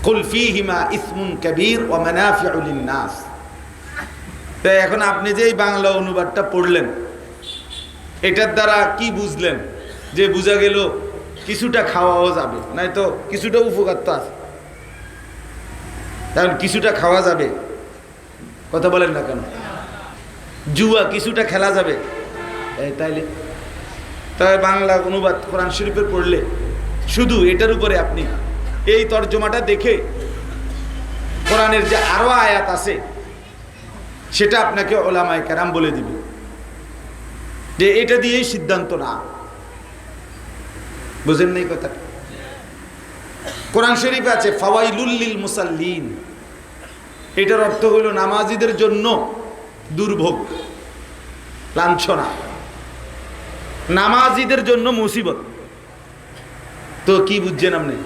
কুল ফীহিমা ইসমুন কাবীর ওয়া মানাফিউ লিন-নাস। তো এখন আপনি যে এই বাংলা অনুবাদটা পড়লেন, এটার দ্বারা কি বুঝলেন? যে বোঝা গেল কিছুটা খাওয়াও যাবে, নাই তো কিছুটা উপকার তো আছে। কারণ কিছুটা খাওয়া যাবে, কথা বলেন না কেন? জুয়া কিছুটা খেলা যাবে, তাইলে তবে বাংলা অনুবাদ কোরআন শরীফের পড়লে শুধু এটার উপরে আপনি এই তর্জমাটা দেখে কোরআনের যে আরো আয়াত আছে সেটা আপনাকে উলামায়ে কেরাম বলে দিবে যে এটা দিয়েই সিদ্ধান্ত না। বুঝেন নাই কথা? কোরআন শরীফে আছে ফাওয়াইলুল লিল মুসাল্লিন, এটার অর্থ হলো নামাজীদের জন্য দুর্ভোগ, লাঞ্ছনা, নামাজীদের জন্য মুসিবত। তো কি বুঝছেন আপনি?